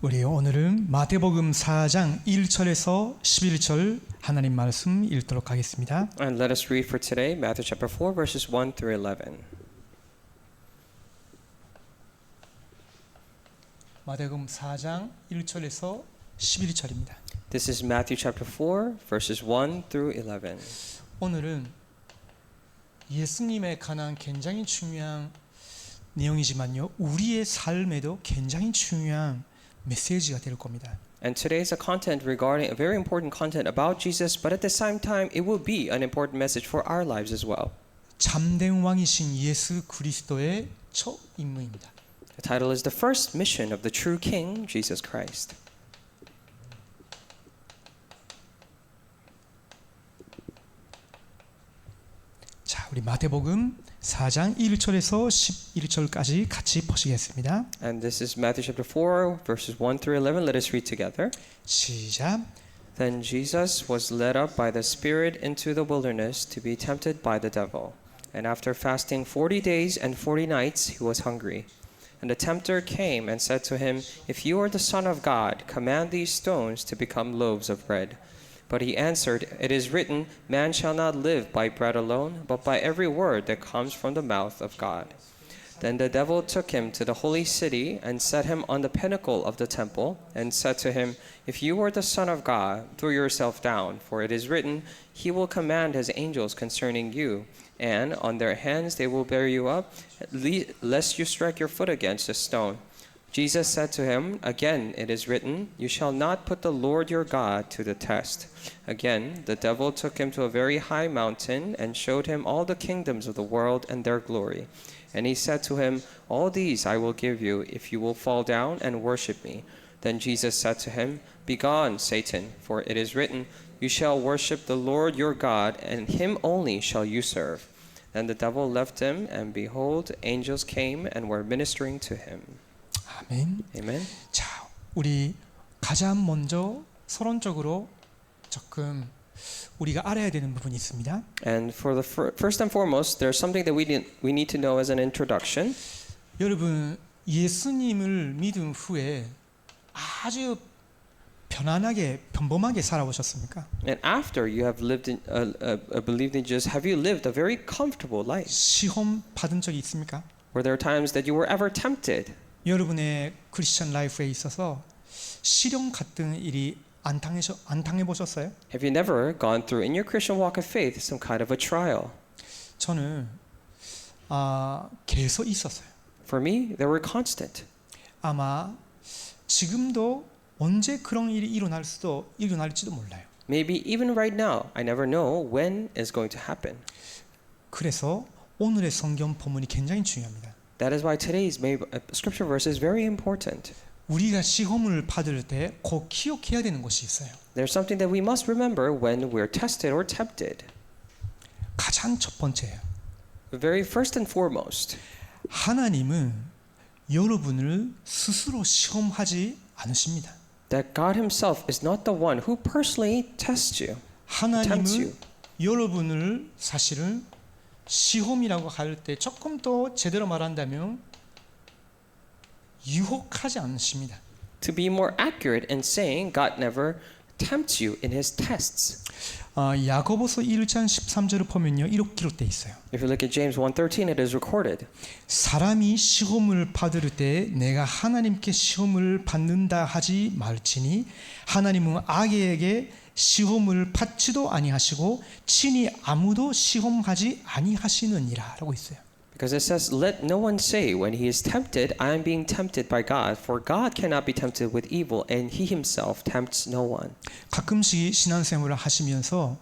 우리 오늘은 마태복음 4장 1절에서 11절 하나님 말씀 읽도록 하겠습니다. And let us read for today Matthew chapter 4 verses 1 through 11. 마태복음 4장 1절에서 11절입니다. This is Matthew chapter 4 verses 1 through 11. 오늘은 예수님에 관한 굉장히 중요한 내용이지만요, 우리의 삶에도 굉장히 중요한 메시지가 될 겁니다. And today is a content regarding a very important content about Jesus, but at the same time it will be an important message for our lives as well. 참된 왕이신 예수 그리스도의 첫 임무입니다. The title is The First Mission of the True King, Jesus Christ. 자, 우리 마태복음 4장 1절에서 11절까지 같이 보시겠습니다. And this is Matthew chapter 4 verses 1 through 11. Let us read together. 시작. Then Jesus was led up by the Spirit into the wilderness to be tempted by the devil. And after fasting 40 days and 40 nights, he was hungry. And the tempter came and said to him, If you are the Son of God, command these stones to become loaves of bread. But he answered, It is written, Man shall not live by bread alone, but by every word that comes from the mouth of God. Then the devil took him to the holy city and set him on the pinnacle of the temple, and said to him, If you are the Son of God, throw yourself down, for it is written, He will command His angels concerning you, and on their hands they will bear you up, lest you strike your foot against a stone. Jesus said to him, Again it is written, You shall not put the Lord your God to the test. Again the devil took him to a very high mountain and showed him all the kingdoms of the world and their glory. And he said to him, All these I will give you if you will fall down and worship me. Then Jesus said to him, Begone, Satan, for it is written, You shall worship the Lord your God, and him only shall you serve. Then the devil left him, and behold, angels came and were ministering to him. 아멘. Amen. 자, 우리 가장 먼저 서론적으로 조금 우리가 알아야 되는 부분이 있습니다. And for the first and foremost, there's something that we need to know as an introduction. 여러분, 예수님을 믿은 후에 아주 편안하게 평범하게 살아오셨습니까? And after you have lived in, believed in Jesus, have you lived a very comfortable life? 시험 받은 적이 있습니까? Were there times that you were ever tempted? 여러분의 크리스천 라이프에 있어서 시련 같은 일이 안 당해 보셨어요? Have you never gone through in your Christian walk of faith some kind of a trial? 저는 계속 있었어요. For me, they were constant. 아마 지금도 언제 그런 일이 일어날지도 몰라요. Maybe even right now, I never know when it's going to happen. 그래서 오늘의 성경 본문이 굉장히 중요합니다. That is why today's scripture verse is very important. 우리가 시험을 받을 때 꼭 기억해야 되는 것이 있어요. There's something that we must remember when we're tested or tempted. 가장 첫 번째예요. The very first and foremost, 하나님은 여러분을 스스로 시험하지 않으십니다. that God Himself is not the one who personally tests you. 하나님은 여러분을 사실은 시험이라고 할 때 조금 더 제대로 말한다면 유혹하지 않으십니다. To be more accurate in saying, God never tempts you in His tests. 야고보서 1장 13절을 보면요, 이렇게 기록되어 있어요. If you look at James 1:13, it is recorded. 사람이 시험을 받을 때 내가 하나님께 시험을 받는다 하지 말지니 하나님은 악에게 시험을 받지도 아니하시고 친히 아무도 시험하지 아니하시느니라라고 있어요. Because it says, Let no one say when he is tempted, I am being tempted by God, for God cannot be tempted with evil, and He Himself tempts no one. 가끔씩 신앙생활을 하시면서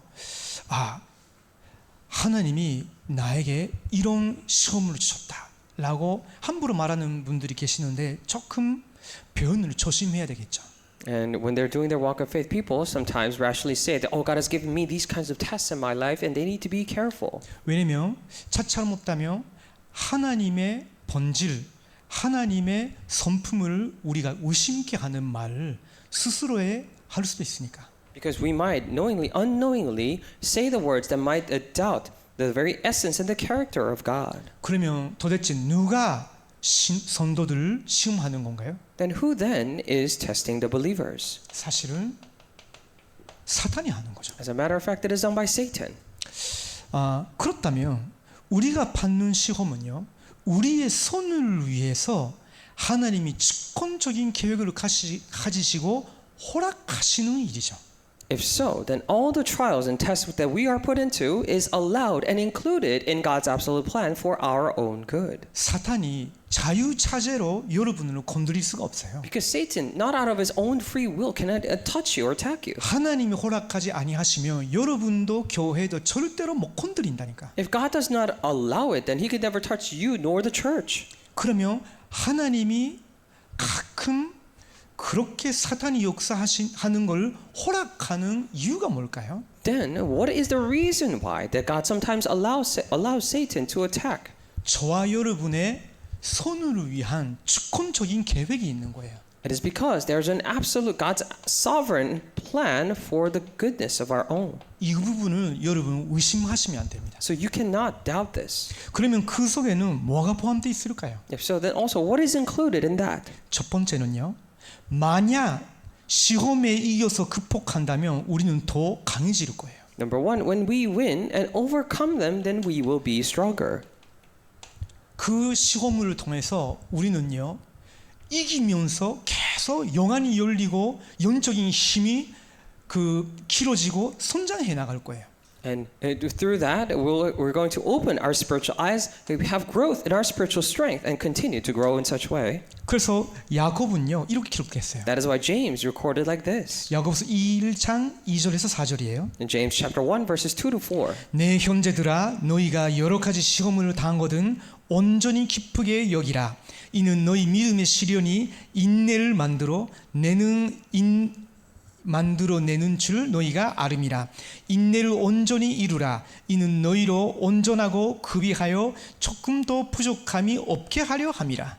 하나님이 나에게 이런 시험을 주셨다라고 함부로 말하는 분들이 계시는데 조금 표현을 조심해야 되겠죠. And when they're doing their walk of faith, people sometimes rationally say that, oh, God has given me these kinds of tests in my life, and they need to be careful. 왜냐면 차차 못하면 하나님의 본질, 하나님의 성품을 우리가 의심케 하는 말을 스스로에 할 수도 있으니까. Because we might knowingly, unknowingly say the words that might doubt the very essence and the character of God. 그러면 도대체 누가 성도들을 시험하는 건가요? then who then is testing the believers? 사실은 사탄이 하는 거죠. As a matter of fact, it is done by Satan. 그렇다면 우리가 받는 시험은요, 우리의 선을 위해서 하나님이 주권적인 계획을 가지시고 허락하시는 일이죠. If so, then all the trials and tests that we are put into is allowed and included in God's absolute plan for our own good. 사탄이 자유자재로 여러분을 건드릴 수가 없어요. Because Satan, not out of his own free will, cannot touch you or attack you. 하나님이 허락하지 아니하시면 여러분도 교회도 절대로 못 건드린다니까. If God does not allow it, then he could never touch you nor the church. 그러면 하나님이 가끔 그렇게 사탄이 역사하는 걸 허락하는 이유가 뭘까요? Then what is the reason why that God sometimes allows Satan to attack? 저와 여러분의 선을 위한 주권적인 계획이 있는 거예요. It is because there's an absolute God's sovereign plan for the goodness of our own. 이 부분을 여러분 의심하시면 안 됩니다. So you cannot doubt this. 그러면 그 속에는 뭐가 포함되어 있을까요? If so, then also what is included in that? 첫 번째는요. 만약 시험에 이겨서 극복한다면 우리는 더 강해질 거예요. Number one, when we win and overcome them, then we will be stronger. 그 시험을 통해서 우리는요. 이기면서 계속 영안이 열리고 영적인 힘이 길어지고 성장해 나갈 거예요. And through that, we're going to open our spiritual eyes. We have growth in our spiritual strength and continue to grow in such way. 그래서 야고보는요 이렇게 기록했어요. That is why James recorded like this. 야고보서 1장 2절에서 4절이에요. In James chapter 1 verses 2 to 4. 내 형제들아 너희가 여러 가지 시험을 당하거든 온전히 기쁘게 여기라. 이는 너희 믿음의 시련이 인내를 만들어내는 줄 너희가 아름이라. 인내를 온전히 이루라. 이는 너희로 온전하고 급이하여 조금도 부족함이 없게 하려 함이라.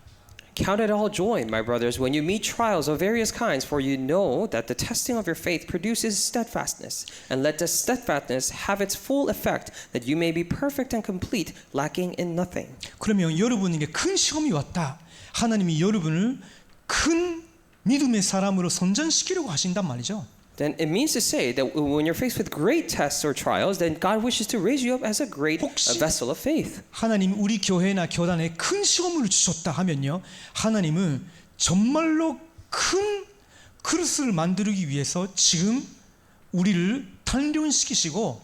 Count it all joy, my brothers, when you meet trials of various kinds, for you know that the testing of your faith produces steadfastness. And let the steadfastness have its full effect, that you may be perfect and complete, lacking in nothing. 그러면 여러분에게 큰 시험이 왔다. 하나님이 여러분을 큰 믿음의 사람으로 선전시키려고 하신단 말이죠. Then it means to say that when you're faced with great tests or trials, then God wishes to raise you up as a great vessel of faith. 하나님 우리 교회나 교단에 큰 시험을 주셨다 하면요. 하나님은 정말로 큰 그릇을 만들기 위해서 지금 우리를 단련시키시고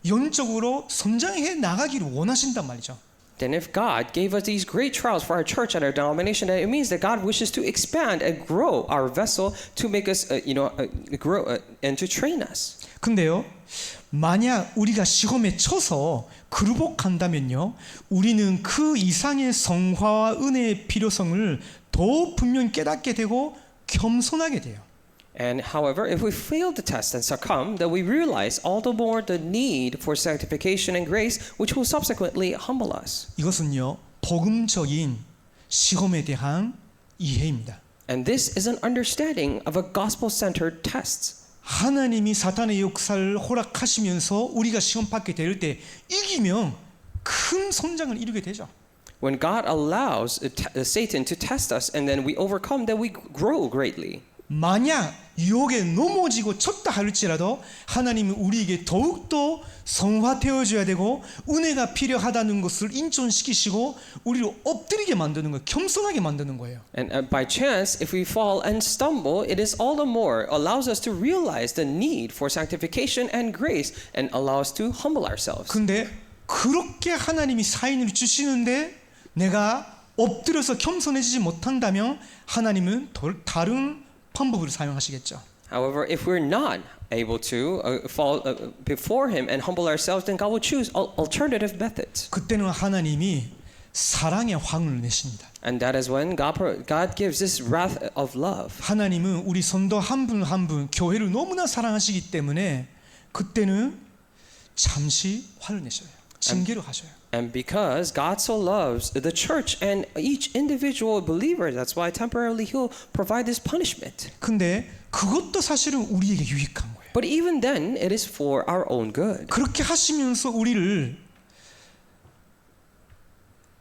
영적으로 성장해 나가기를 원하신단 말이죠. Then if God gave us these great trials for our church and our denomination, then it means that God wishes to expand and grow our vessel to make us, grow and to train us. 근데요, 만약 우리가 시험에 쳐서 굴복한다면요, 우리는 그 이상의 성화와 은혜의 필요성을 더 분명히 깨닫게 되고 겸손하게 돼요. And however, if we fail to test and succumb, then we realize all the more the need for sanctification and grace, which will subsequently humble us. 이것은요, 복음적인 시험에 대한 이해입니다. And this is an understanding of a gospel-centered test. 하나님이 사탄의 역사를 허락하시면서 우리가 시험 받게 될 때 이기면 큰 성장을 이루게 되죠. When God allows Satan to test us and then we overcome, then we grow greatly. 만약 유혹에 넘어지고 쳤다 할지라도 하나님은 우리에게 더욱더 성화되어져야 되고 은혜가 필요하다는 것을 인정시키시고 우리를 엎드리게 만드는 거예요. 겸손하게 만드는 거예요. And by chance, if we fall and stumble, it is all the more allows us to realize the need for sanctification and grace and allow us to humble ourselves. 근데 그렇게 하나님이 사인을 주시는데 내가 엎드려서 겸손해지지 못한다면 하나님은 다른 방법을 사용하시겠죠. However, if we're not able to fall before Him and humble ourselves, then God will choose alternative methods. 그때는 하나님이 사랑의 화를 내십니다. And that is when God gives this wrath of love. 하나님은 우리 성도 한 분 한 분 교회를 너무나 사랑하시기 때문에 그때는 잠시 화를 내셔요. 징계를 하셔요. And because God so loves the church and each individual believer, that's why temporarily He'll provide this punishment. 근데 그것도 사실은 우리에게 유익한 거예요. But even then, it is for our own good. 그렇게 하시면서 우리를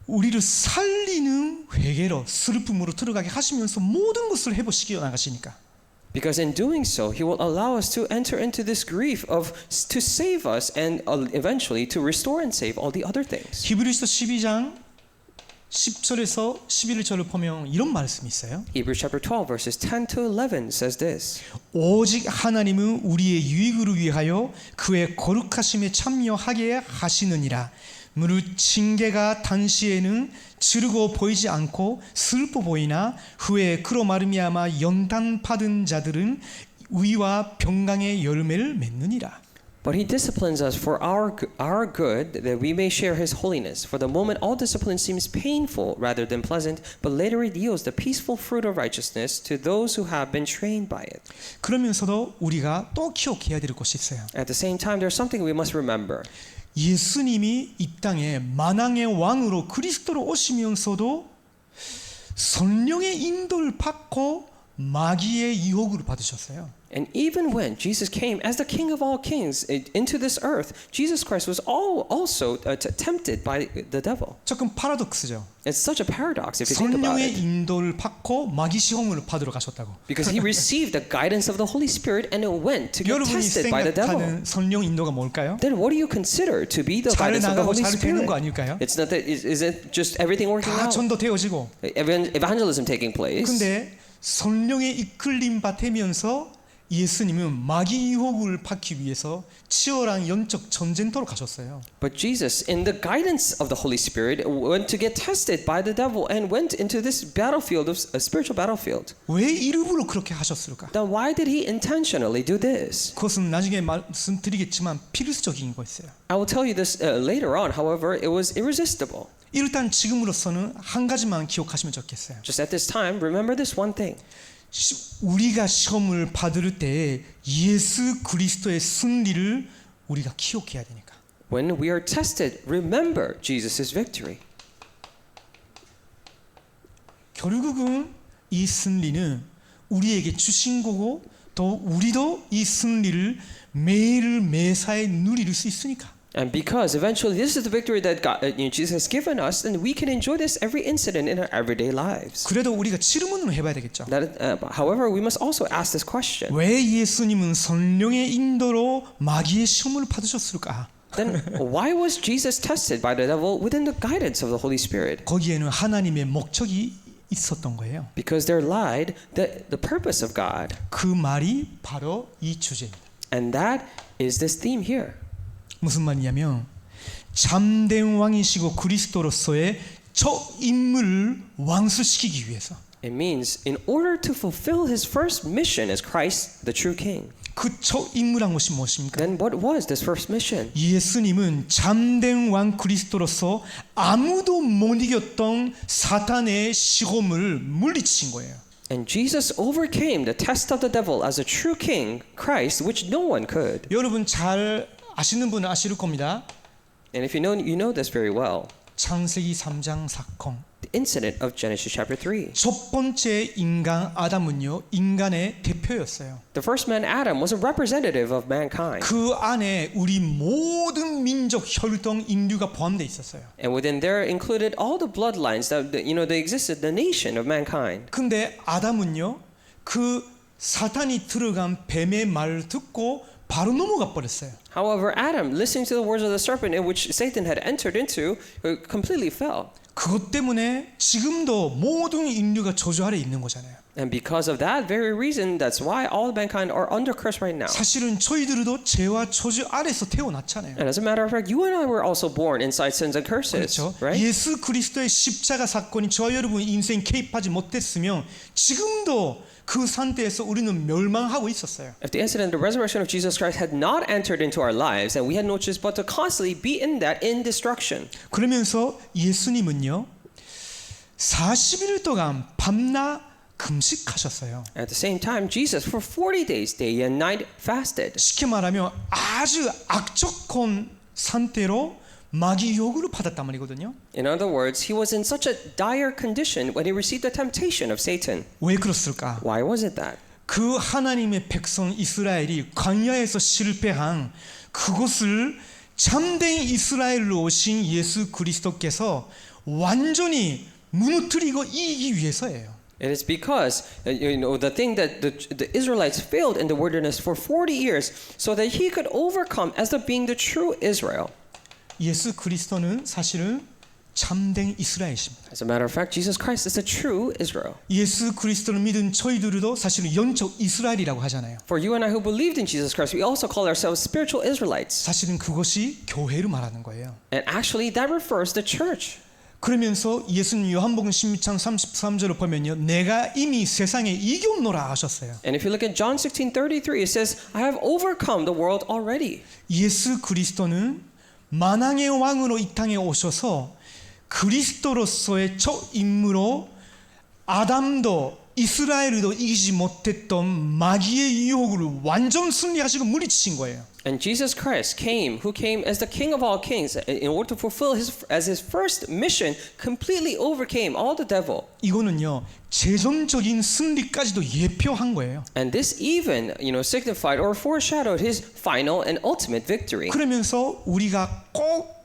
우리를 살리는 회개로 슬픔으로 들어가게 하시면서 모든 것을 해보시기 나가시니까. Because in doing so, He will allow us to enter into this grief of to save us and eventually to restore and save all the other things. 히브리서 12장 10절에서 11절을 보면 이런 말씀이 있어요. Hebrews chapter 12 verses 10 to 11 says this. 오직 하나님은 우리의 유익을 위하여 그의 거룩하심에 참여하게 하시느니라. 무릇 징계가 당시에는 지르고 보이지 않고 슬퍼 보이나 후에 그로 말미암아 연단 받은 자들은 의와 평강의 열매를 맺느니라. But He disciplines us for our good, that we may share His holiness. For the moment, all discipline seems painful rather than pleasant, but later it yields the peaceful fruit of righteousness to those who have been trained by it. 그러면서도 우리가 또 기억해야 될 것이 있어요. At the same time, there's something we must remember. 예수님이 이 땅에 만왕의 왕으로 그리스도로 오시면서도 성령의 인도를 받고 마귀의 유혹을 받으셨어요. And even when Jesus came as the King of all kings into this earth, Jesus Christ was also tempted by the devil. 조금 파라독스죠. It's such a paradox if you think about 성령의 it. 인도를 받고 마귀 시험을 받으러 가셨다고. Because He received the guidance of the Holy Spirit and went to get 여러분이 tested by the devil. 생각하는 성령 인도가 뭘까요? Then what do you consider to be the 잘 guidance of the 나가고 Holy 잘 되는 거 Spirit? 아닐까요? It's not that is it just everything working 다 out? 전도 되어지고. Evangelism taking place. 근데 성령의 이끌림 받으면서 예수님은 마귀 유혹을 받기 위해서 치열한 영적 전쟁터로 가셨어요. But Jesus, in the guidance of the Holy Spirit, went to get tested by the devil and went into this battlefield of a spiritual battlefield. 왜 일부러 그렇게 하셨을까? Then why did He intentionally do this? 그것은 나중에 말씀드리겠지만 필수적인 거였어요. I will tell you this later on. However, it was irresistible. 일단 지금으로서는 한 가지만 기억하시면 좋겠어요. Just at this time, remember this one thing. 우리가 시험을 받을 때 예수 그리스도의 승리를 우리가 기억해야 되니까. When we are tested, remember Jesus' victory. 결국은 이 승리는 우리에게 주신 거고 또 우리도 이 승리를 매일 매사에 누릴 수 있으니까. And because eventually this is the victory that Jesus has given us, then we can enjoy this every incident in our everyday lives. 그래도 우리가 질문을 해봐야 되겠죠. However, we must also ask this question. 왜 예수님은 성령의 인도로 마귀의 시험을 받으셨을까? Then why was Jesus tested by the devil within the guidance of the Holy Spirit? 거기에는 하나님의 목적이 있었던 거예요. Because there lied the purpose of God. 그 말이 바로 이 주제입니다. And that is this theme here. 무슨 말이냐면 참된 왕이시고 그리스도로서의 저 인물을 완수시키기 위해서 It means in order to fulfill His first mission as Christ, the true King. 그 저 인물한 것이 무엇입니까? Then what was this first mission? 예수님은 참된 왕 그리스도로서 아무도 못 이겼던 사탄의 시험을 물리친 거예요. And Jesus overcame the test of the devil as a true King, Christ, which no one could. 여러분 잘 아시는 분은 아실 겁니다. And if you know this very well. 창세기 3장 사건. The incident of Genesis chapter 3. 첫 번째 인간 아담은요 인간의 대표였어요. The first man Adam was a representative of mankind. 그 안에 우리 모든 민족 혈통 인류가 포함되어 있었어요. And within there included all the bloodlines that they existed, the nation of mankind. 근데 아담은요 그 사탄이 들어간 뱀의 말을 듣고 바로 넘어가 버렸어요. However, Adam, listening to the words of the serpent in which Satan had entered into, completely fell. 그것 때문에 지금도 모든 인류가 저주 아래 있는 거잖아요. And because of that very reason, that's why all mankind are under curse right now. 사실은 저희들도 죄와 저주 아래서 태어났잖아요. And as a matter of fact, you and I were also born inside sins and curses, 그렇죠. right? 예수 그리스도의 십자가 사건이 저와 여러분 인생 개입하지 못했으면 지금도 그 상태에서 우리는 멸망하고 있었어요. If the incident, the resurrection of Jesus Christ had not entered into our lives, then we had no choice but to constantly be in that in destruction. 그러면서 예수님은요 40일 동안 밤낮 금식하셨어요. At the same time, Jesus for 40 days, day and night, fasted. 쉽게 말하면 아주 악조건 상태로 마귀 유혹을 받았단 말이거든요. In other words, he was in such a dire condition when he received the temptation of Satan. 왜 그렇을까? Why was it that? 그 하나님의 백성 이스라엘이 광야에서 실패한 그것을 참된 이스라엘로 오신 예수 그리스도께서 완전히 무너뜨리고 이기기 위해서예요. It is because the thing that the Israelites failed in the wilderness for 40 years, so that he could overcome as the being the true Israel. 예수 그리스도는 사실은 참된 이스라엘이십니다. As a matter of fact, Jesus Christ is the true Israel. 예수 그리스도를 믿은 저희들도 사실은 영적 이스라엘이라고 하잖아요. For you and I who believed in Jesus Christ, we also call ourselves spiritual Israelites. 사실은 그것이 교회를 말하는 거예요. And actually, that refers to church. 그러면서 예수님 요한복음 16장 33절을 보면요, 내가 이미 세상에 이겼노라 하셨어요. And if you look at John 16:33, it says, I have overcome the world already. 예수 그리스도는 만왕의 왕으로 이 땅에 오셔서 그리스도로서의 첫 임무로 아담도 이스라엘도 이기지 못했던 마귀의 유혹을 완전 승리하시고 물리치신 거예요. And Jesus Christ came, who came as the King of all kings, in order to fulfill his first mission, completely overcame all the devil. 이거는요, 최종적인 승리까지도 예표한 거예요. And this even, signified or foreshadowed his final and ultimate victory. 그러면서 우리가 꼭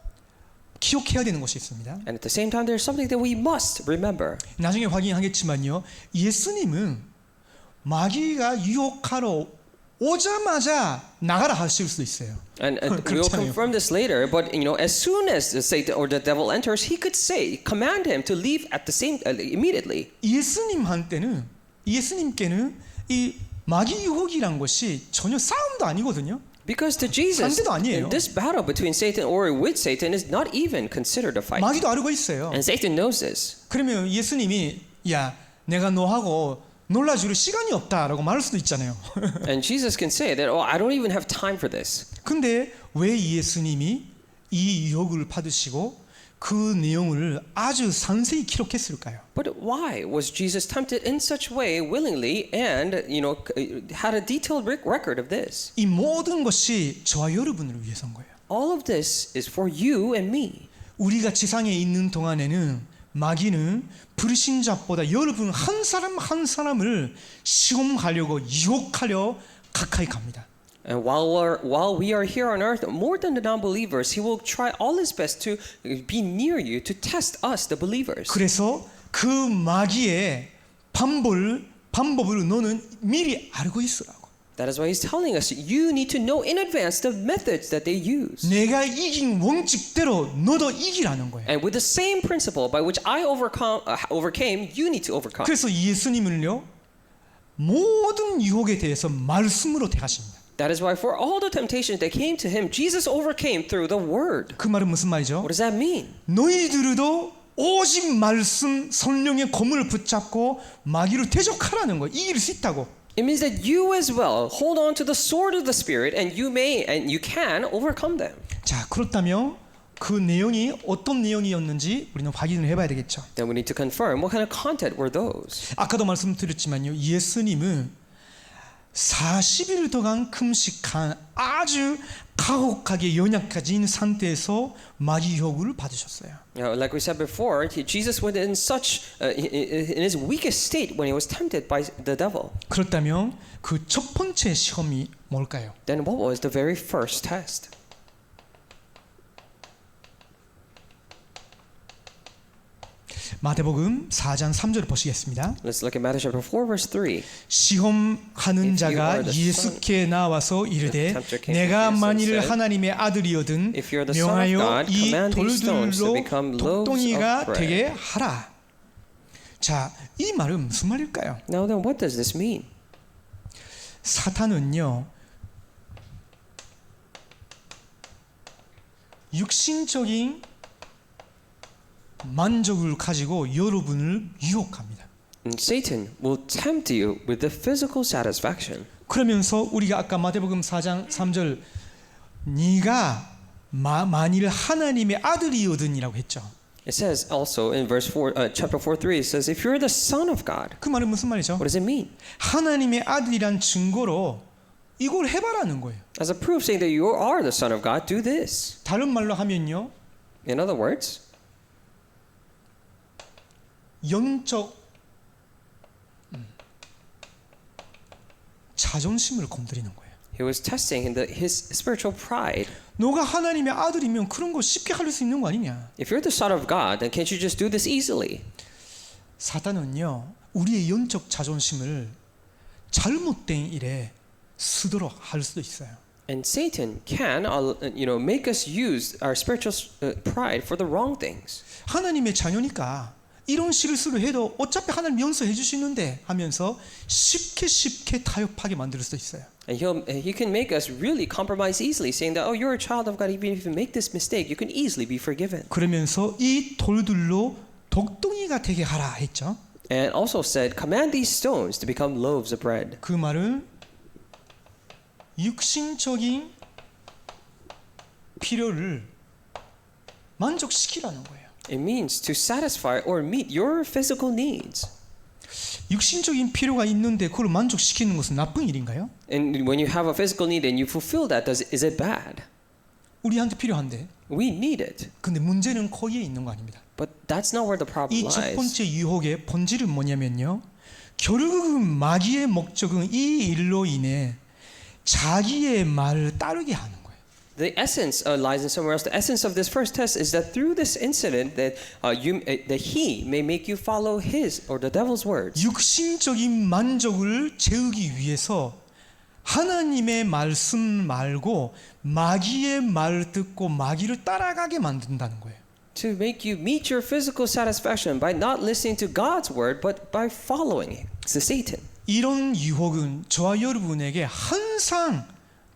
기억해야 되는 것이 있습니다. And at the same time, there's something that we must remember. 나중에 확인하겠지만요, 예수님은 마귀가 유혹하러 오자마자 나가라 하실 수도 있어요. And we'll confirm this later. But as soon as Satan or the devil enters, he could command him to leave at the same immediately. 예수님께는 이 마귀 유혹이란 것이 전혀 싸움도 아니거든요. Because to Jesus, 상대도 아니에요. this battle between Satan or with Satan is not even considered a fight. 마귀도 알고 있어요. And Satan knows this. 그러면 예수님이 야, 내가 너하고 놀라줄 시간이 없다라고 말할 수도 있잖아요. And Jesus can say that, I don't even have time for this. 근데 왜 예수님이 이 유혹을 받으시고 그 내용을 아주 상세히 기록했을까요? But why was Jesus tempted in such way willingly and had a detailed record of this? 이 모든 것이 저와 여러분을 위해서인 거예요. All of this is for you and me. 우리가 지상에 있는 동안에는 마귀는 불신자보다 여러분 한 사람 한 사람을 시험하려고 유혹하려 가까이 갑니다. And while we are here on earth, more than the non-believers, he will try all his best to be near you to test us, the believers. 그래서 그 마귀의 방법을 너는 미리 알고 있으라고. That is why he's telling us you need to know in advance the methods that they use. 내가 이긴 원칙대로 너도 이기라는 거예요. And with the same principle by which I overcame, you need to overcome. 그래서 예수님을요, 모든 유혹에 대해서 말씀으로 대하십니다. That is why for all the temptations that came to him, Jesus overcame through the word. 그 말은 무슨 말이죠? What does that mean? 너희들도 오직 말씀 성령의 검을 붙잡고 마귀를 대적하라는 거예요. 이길 수 있다고. It means that you as well hold on to the sword of the Spirit, and you can overcome them. 자, 그렇다면 그 내용이 어떤 내용이었는지 우리는 확인을 해봐야 되겠죠. Then we need to confirm what kind of content were those. 아까도 말씀드렸지만요, 예수님은 40일 동안 금식한 아주 가혹하게 연약해진 상태에서 마귀 유혹을 받으셨어요. Like we said before, Jesus went in in his weakest state when he was tempted by the devil. 그렇다면 그 첫 번째 시험이 뭘까요? Then what was the very first test? 마태복음 4장 3절을 보시겠습니다. Let's look at Matthew chapter 4 verse 3. 시험하는 자가 예수께 나와서 이르되 내가 만일 하나님의 아들이거든 명하여 이 돌들로 독덩이가 되게 하라. 자, 이 말은 무슨 말일까요? Now then, what does this mean? 사탄은요, 육신적인 만족을 가지고 여러분을 유혹합니다. And Satan will tempt you with the physical satisfaction. 그러면서 우리가 아까 마태복음 4장 3절 네가 만일 하나님의 아들이거든이라고 했죠. It says also in chapter 4:3 it says if you're the son of God. 그 말은 무슨 말이죠? What does it mean? 하나님의 아들이란 증거로 이걸 해봐라는 거예요. As a proof saying that you are the son of God, do this. 다른 말로 하면요, In other words, 영적 자존심을 건드리는 거예요. He was testing his spiritual pride. 너가 하나님의 아들이면 그런 거 쉽게 할 수 있는 거 아니냐? If you're the son of God, then can't you just do this easily? 사단은요, 우리의 영적 자존심을 잘못된 일에 쓰도록 할 수도 있어요. And Satan can, make us use our spiritual pride for the wrong things. 하나님의 자녀니까 이런 실수를 해도 어차피 하나님 용서해 주시는데 하면서 쉽게 타협하게 만들 수도 있어요. And he can make us really compromise easily, saying that, oh, you're a child of God. Even if you make this mistake, you can easily be forgiven. 그러면서 이 돌들로 독덩이가 되게 하라 했죠. And also said, command these stones to become loaves of bread. 그 말은 육신적인 필요를 만족시키라는 거예요. It means to satisfy or meet your physical needs. 육신적인 필요가 있는데 그걸 만족시키는 것은 나쁜 일인가요? And when you have a physical need and you fulfill that, is it bad? 우리한테 필요한데. We need it. 근데 문제는 거기에 있는 거 아닙니다. But that's not where the problem 이 첫 lies. 번째 유혹의 본질은 뭐냐면요. 결국은 마귀의 목적은 이 일로 인해 자기의 말을 따르게 하는 거예요. The essence lies in somewhere else. The essence of this first test is that through this incident, that he may make you follow his or the devil's words. 육신적인 만족을 채우기 위해서 하나님의 말씀 말고 마귀의 말 듣고 마귀를 따라가게 만든다는 거예요. To make you meet your physical satisfaction by not listening to God's word, but by following the Satan. 이런 유혹은 저와 여러분에게 항상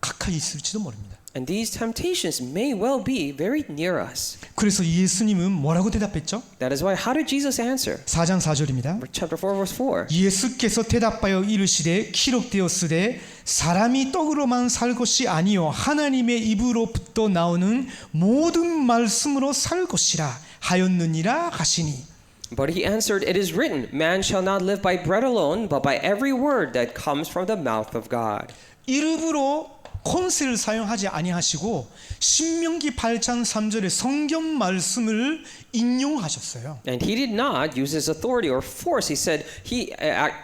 가까이 있을지도 모릅니다. And these temptations may well be very near us. 그래서 예수님은 뭐라고 대답했죠? That is why, how did Jesus answer? 4장 4절입니다. Chapter 4, verse 4. 예수께서 대답하여 이르시되 기록되었으되 사람이 떡으로만 살 것이 아니요 하나님의 입으로부터 나오는 모든 말씀으로 살 것이라 하였느니라 하시니. But he answered, it is written, man shall not live by bread alone, but by every word that comes from the mouth of God. 일부러 콘세를 사용하지 아니하시고 신명기 8장 3절의 성경 말씀을 인용하셨어요. And he did not use his authority or force. He said he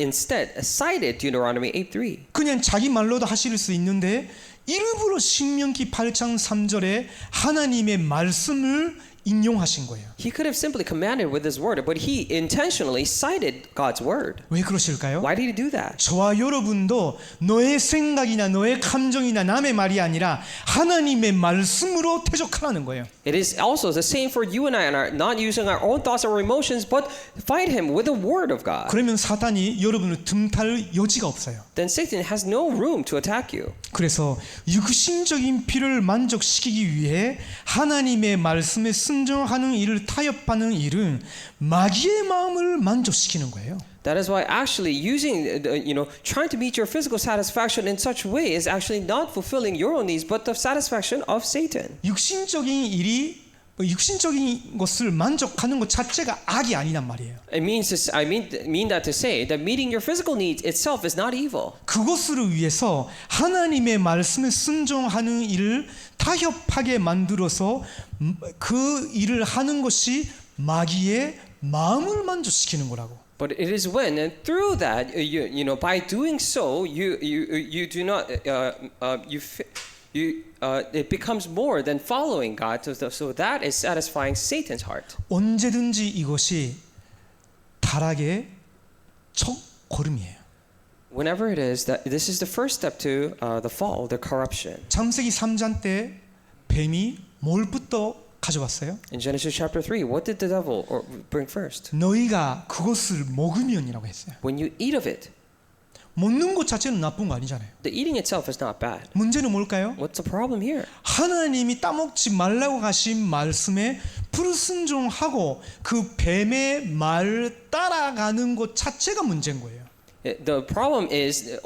instead cited Deuteronomy 8:3. 그냥 자기 말로도 하실 수 있는데 일부러 신명기 8장 3절에 하나님의 말씀을 인용하신 거예요. He could have simply commanded with his word, but he intentionally cited God's word. 왜 그러실까요? Why did he do that? 저와 여러분도 너의 생각이나 너의 감정이나 남의 말이 아니라 하나님의 말씀으로 대적하라는 거예요. It is also the same for you and I, and are not using our own thoughts or emotions, but fight him with the word of God. 그러면 사단이 여러분을 틈탈 여지가 없어요. Then Satan has no room to attack you. 그래서 육신적인 필요를 만족시키기 위해 하나님의 말씀에 순종하는 일을 타협하는 일은 마귀의 마음을 만족시키는 거예요. That is why actually trying to meet your physical satisfaction in such a way is actually not fulfilling your own needs, but the satisfaction of Satan. 육신적인 것을 만족하는 것 자체가 악이 아니란 말이에요. It means I mean that to say that meeting your physical needs itself is not evil. 그것을 위해서 하나님의 말씀에 순종하는 일을 타협하게 만들어서 그 일을 하는 것이 마귀의 마음을 만족시키는 거라고. But it is when, and through that, by doing so, you do not it becomes more than following God. So that is satisfying Satan's heart. 언제든지 이것이 타락의 첫 걸음이에요. Whenever it is that this is the first step to the fall, the corruption. 창세기 3장 때 뱀이 뭘부터 가져왔어요? In Genesis chapter 3, what did the devil bring first? 너희가 그것을 먹으면이라고 했어요. When you eat of it, 먹는 것 자체는 나쁜 거 아니잖아요. the eating itself is not bad. 문제는 뭘까요? What's the problem here? 하나님이 따먹지 말라고 하신 말씀에 불순종하고 그 뱀의 말을 따라가는 것 자체가 문제인 거예요. The problem is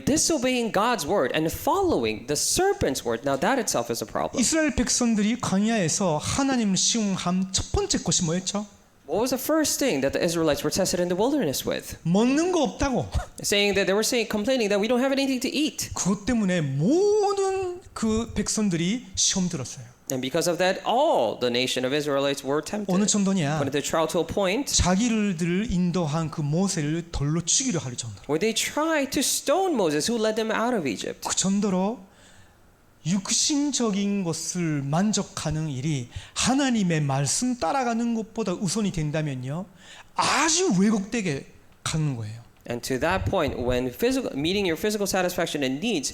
disobeying God's word and following the serpent's word. Now that itself is a problem. 이스라엘 백성들이 광야에서 하나님을 시험한 첫 번째 것이 뭐였죠? What was the first thing that the Israelites were tested in the wilderness with? 먹는 거 없다고. Saying that they were complaining that we don't have anything to eat. 그것 때문에 모든 그 백성들이 시험 들었어요. And because of that, all the nation of Israelites were tempted. 어느 정도냐? When they tried to a point 자기를 인도한 그 모세를 돌로 죽이려 할 정도로. where they tried to stone Moses, who led them out of Egypt. 그 정도로 육신적인 것을 만족하는 일이 하나님의 말씀 따라가는 것보다 우선이 된다면요, 아주 왜곡되게 가는 거예요. And to that point, when meeting your physical satisfaction and needs,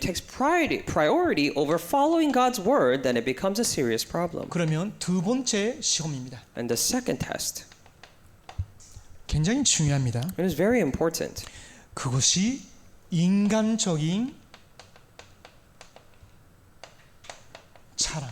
takes priority over following God's word, then it becomes a serious problem. 그러면 두 번째 시험입니다. And the second test, 굉장히 중요합니다. it is very important. 그것이 인간적인 자랑.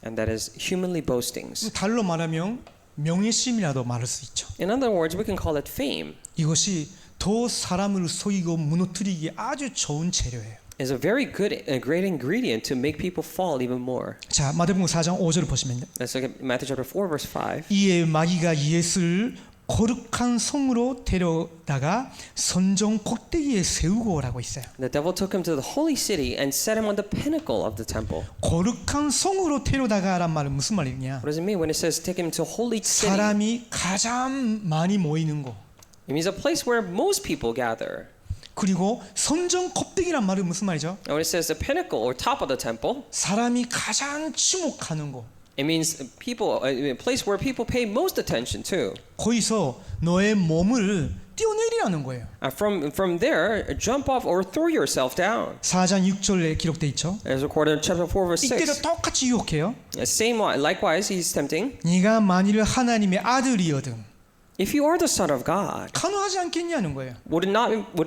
And that is humanly boastings. 달로 말하면 명예심이라도 말할 수 있죠. In other words, we can call it fame. 이것이 더 사람을 속이고 무너뜨리기 아주 좋은 재료예요. It's a very good, great ingredient to make people fall even more. 자, 마태복음 4장 5절을 보시면요. Let's look at Matthew chapter 4, verse 5. 이에 마귀가 예수를 거룩한 성으로 데려다가 선정 꼭대기에 세우고라고 있어요. The devil took him to the holy city and set him on the pinnacle of the temple. 거룩한 성으로 데려다가란 말은 무슨 말이냐? What does it mean when it says take him to holy city? 사람이 가장 많이 모이는 곳. It means a place where most people gather. 그리고 선정 꼭대기란 말은 무슨 말이죠? And when it says the pinnacle or top of the temple, 사람이 가장 주목하는 곳. it means a place where people pay most attention to. 거기서 너의 몸을 뛰어내리라는 거예요. From there, jump off or throw yourself down. 4장 6절에 기록돼 있죠. As recorded in chapter 4, verse 6. 이때도 똑같이 유혹해요. Likewise, he's tempting. 네가 만일 하나님의 아들이거든 If you are the son of God, 가능하지 않겠냐는 거예요. would it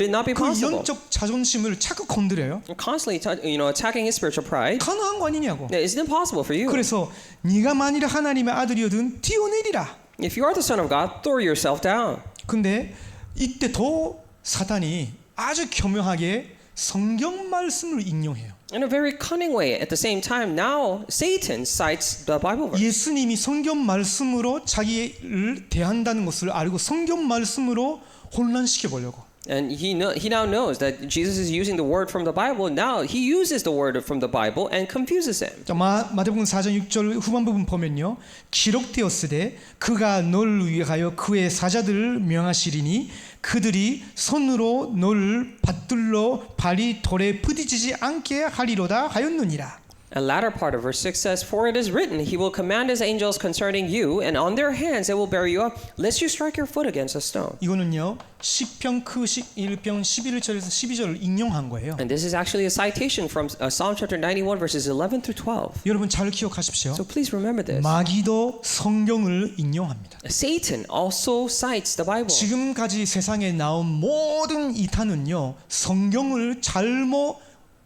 not be 그 possible? 영적 자존심을 자꾸 건드려요. Constantly, attacking his spiritual pride. 가능한 거 아니냐고. Is it impossible for you? 그래서 네가 만일 하나님의 아들이거든 뛰어내리라. If you are the son of God, throw yourself down. 근데 이때 더 사탄이 아주 교묘하게 성경 말씀을 인용해요. In a very cunning way. At the same time, now Satan cites the Bible verse. 예수님이 성경 말씀으로 자기를 대한다는 것을 알고 성경 말씀으로 혼란시켜 보려고. And he now knows that Jesus is using the word from the Bible. Now he uses the word from the Bible and confuses him. 마태복음 4장 6절 후반 부분 보면요. 기록되었으되 그가 너를 위하여 그의 사자들을 명하시리니 그들이 손으로 너를 받들러 발이 돌에 부딪히지 않게 하리로다 하였느니라. A latter part of verse 6 says, For it is written, He will command His angels concerning you, and on their hands they will bear you up, lest you strike your foot against a stone. 이거는요. 시편 그 11편 11절에서 12절을 인용한 거예요. And this is actually a citation from Psalm chapter 91 verses 11 through 12. 여러분 잘 기억하십시오. So please remember this. 마귀도 성경을 인용합니다. Satan also cites the Bible. 지금까지 세상에 나온 모든 이단은요. 성경을 잘못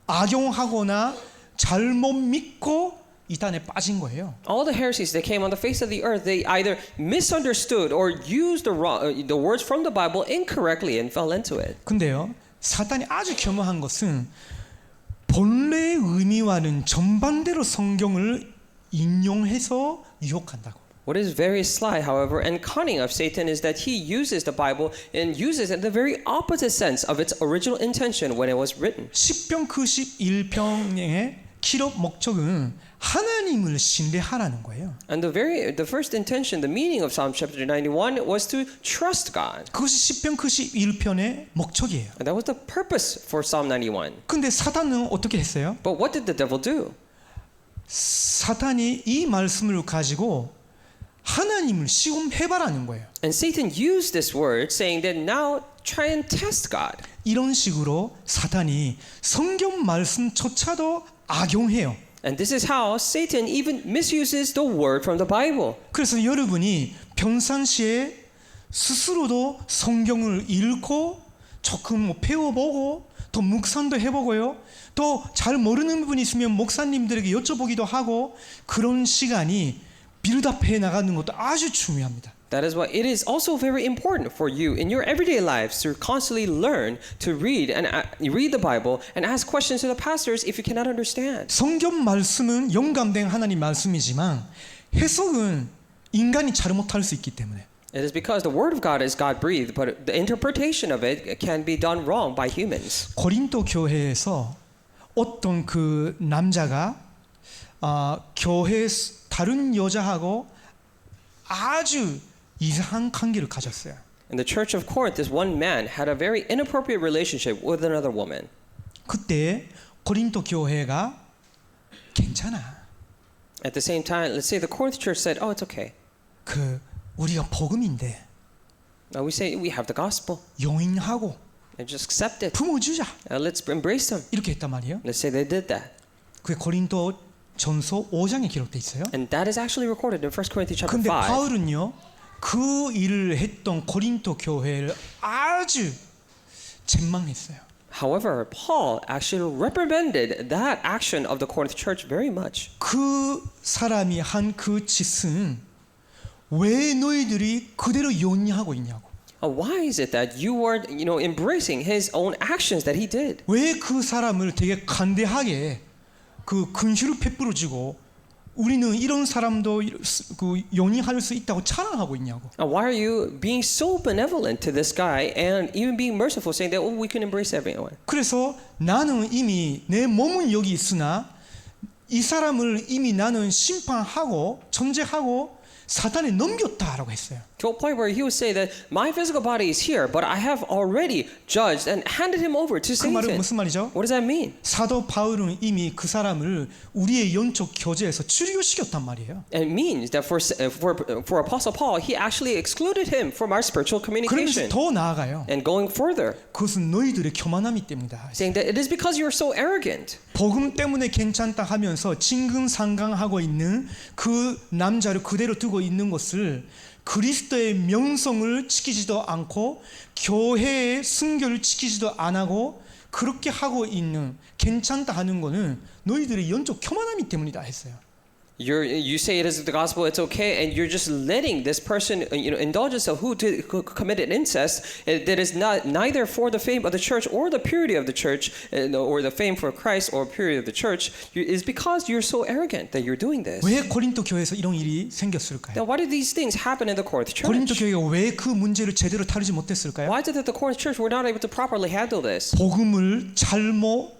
악용하거나 잘못 믿고 이단에 빠진 거예요. All the heresies that came on the face of the earth, they either misunderstood or used the words from the Bible incorrectly and fell into it. 근데요. 사탄이 아주 교묘한 것은 본래의 의미와는 정반대로 성경을 인용해서 유혹한다고. What is very sly, however, and cunning of Satan is that he uses the Bible and uses it in the very opposite sense of its original intention when it was written. 시편 91편의 기록 목적은 하나님을 신뢰하라는 거예요. And the first intention, the meaning of Psalm chapter 91 was to trust God. 그것이 시편 91편의 목적이에요. And that was the purpose for Psalm 91. 근데 사탄은 어떻게 했어요? But what did the devil do? 사탄이 이 말씀을 가지고 하나님을 시험해봐라는 거예요. And Satan used this word saying that now try and test God. 이런 식으로 사탄이 성경 말씀조차도 악용해요. And this is how Satan even misuses the word from the Bible. 그래서 여러분이 평상시에 스스로도 성경을 읽고 조금 배워보고 또 묵상도 해보고요. 또 잘 모르는 부분이 있으면 목사님들에게 여쭤보기도 하고 그런 시간이 빌드업해 나가는 것도 아주 중요합니다. That is why it is also very important for you in your everyday lives to constantly learn to read the Bible and ask questions to the pastors if you cannot understand. 성경 말씀은 영감된 하나님 말씀이지만 해석은 인간이 잘못할 수 있기 때문에. It is because the word of God is God breathed, but the interpretation of it can be done wrong by humans. 고린도 교회에서 어떤 그 남자가 교회 다른 여자하고 아주 이상한 관계를 가졌어요. In the church of Corinth, this one man had a very inappropriate relationship with another woman. 그때 고린도 교회가 괜찮아. At the same time, let's say the Corinth church said, "Oh, it's okay." 그 우리가 복음인데 Now we say we have the gospel 용인하고 and just accept it. 품어주자 Let's embrace them. 이렇게 했단 말이에요. Let's say they did that, 그게 고린도 전서 5장에 기록돼 있어요. and that is actually recorded in 1 Corinthians chapter 근데 5. 바울은요 그 일을 했던 고린도 교회를 아주 책망했어요. However, Paul actually reprimanded that action of the Corinth church very much. 그 사람이 한 그 짓은 왜 너희들이 그대로 용인하고 있냐고. Why is it that you are, embracing his own actions that he did? 왜 그 사람을 되게 간대하게 그 근시를 베풀어주고 우리는 이런 사람도 그 용인할 수 있다고 찬양하고 있냐고. Why are you being so benevolent to this guy and even being merciful, saying that we can embrace everyone? 그래서 나는 이미 내 몸은 여기 있으나 이 사람을 이미 나는 심판하고 정죄하고 사단에 넘겼다라고 했어요. To a point where he would say that my physical body is here, but I have already judged and handed him over to 그 말은 Satan. 무슨 말이죠? What does that mean? 사도 바울은 이미 그 사람을 우리의 영적 교제에서 출교시켰단 말이에요. It means that for Apostle Paul, he actually excluded him from our spiritual 그러면서 communication. 더 나아가요. And going further, 그것은 너희들의 교만함이 때문이다. saying that it is because you are so arrogant. 복음 때문에 괜찮다 하면서 진근상강하고 있는 그 남자를 그대로 두고 있는 것을 그리스도의 명성을 지키지도 않고 교회의 순결을 지키지도 안 하고 그렇게 하고 있는 괜찮다 하는 거는 너희들의 영적 교만함이 때문이다 했어요. You say it is the gospel, it's okay, and you're just letting this person, indulge himself who committed incest. That is neither for the fame of the church or the purity of the church, or the fame for Christ or purity of the church. Is because you're so arrogant that you're doing this. 왜 고린도 교회에서 이런 일이 생겼을까요? Now, why did these things happen in the Corinth 고린도 church? 교회가 왜 그 문제를 제대로 다루지 못했을까요? Why is it that the Corinth church were not able to properly handle this? 복음을 잘못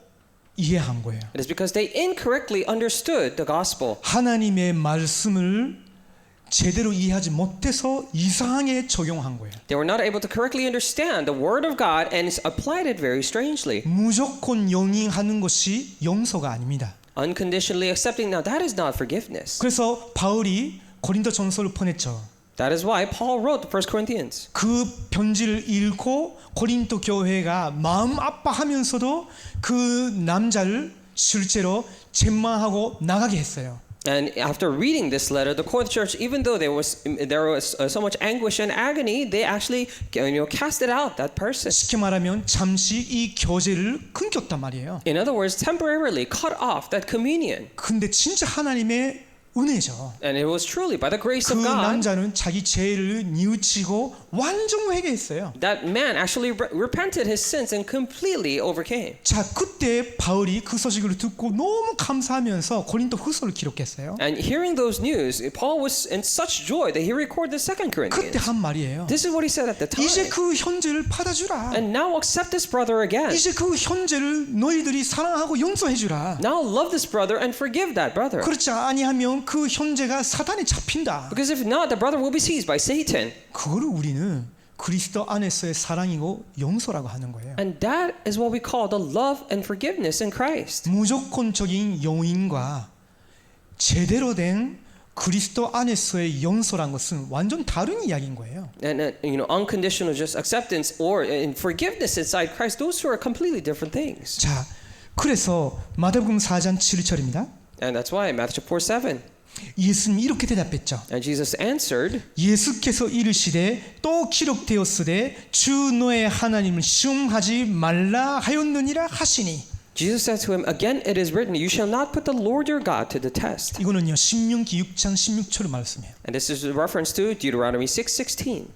이해한 거예요. It is because they incorrectly understood the gospel. 하나님의 말씀을 제대로 이해하지 못해서 이상하게 적용한 거예요. They were not able to correctly understand the word of God and applied it very strangely. 무조건 용인하는 것이 용서가 아닙니다. Unconditionally accepting, now that is not forgiveness. 그래서 바울이 고린도 전서를 보냈죠. That is why Paul wrote 1 Corinthians. 그 편지를 읽고 고린도 교회가 마음 아파하면서도 그 남자를 실제로 책망하고 나가게 했어요. And after reading this letter, the Corinth church, even though there was so much anguish and agony, they actually casted out that person. 쉽게 말하면 잠시 이 교제를 끊겼단 말이에요. In other words, temporarily cut off that communion. 근데 진짜 하나님의 은혜죠. And it was truly by the grace 그 of God 남자는 자기 죄를 뉘우치고 완전 회개했어요. that man actually repented his sins and completely overcame. 자, 그때 바울이 그 소식을 듣고 너무 감사하면서 고린도 후서를 기록했어요. And hearing those news, Paul was in such joy that he recorded the 2 그때 Corinthians. 한 말이에요. This is what he said at the time. 이제 그 형제를 받아주라. And now accept this brother again. 이제 그 형제를 너희들이 사랑하고 용서해주라. Now love this brother and forgive that brother. 그렇지 아니하면 그 형제가 사단에 잡힌다. Because if not, the brother will be seized by Satan. 그거를 우리는 그리스도 안에서의 사랑이고 용서라고 하는 거예요. And that is what we call the love and forgiveness in Christ. 무조건적인 용인과 제대로 된 그리스도 안에서의 용서란 것은 완전 다른 이야기인 거예요. And unconditional just acceptance or in forgiveness inside Christ, those two are completely different things. 자, 그래서 마태복음 4장 7절입니다. And that's why Matthew 4:7. 예수님이 이렇게 대답했죠. And Jesus answered, 예수께서 이르시되 또 기록되었으되 주 너의 하나님을 시험하지 말라 하였느니라 하시니. Jesus said to him, again it is written, you shall not put the Lord your God to the test. 이거는요 신명기 6장 16절의 말씀이에요. And this is a reference to Deuteronomy 6:16.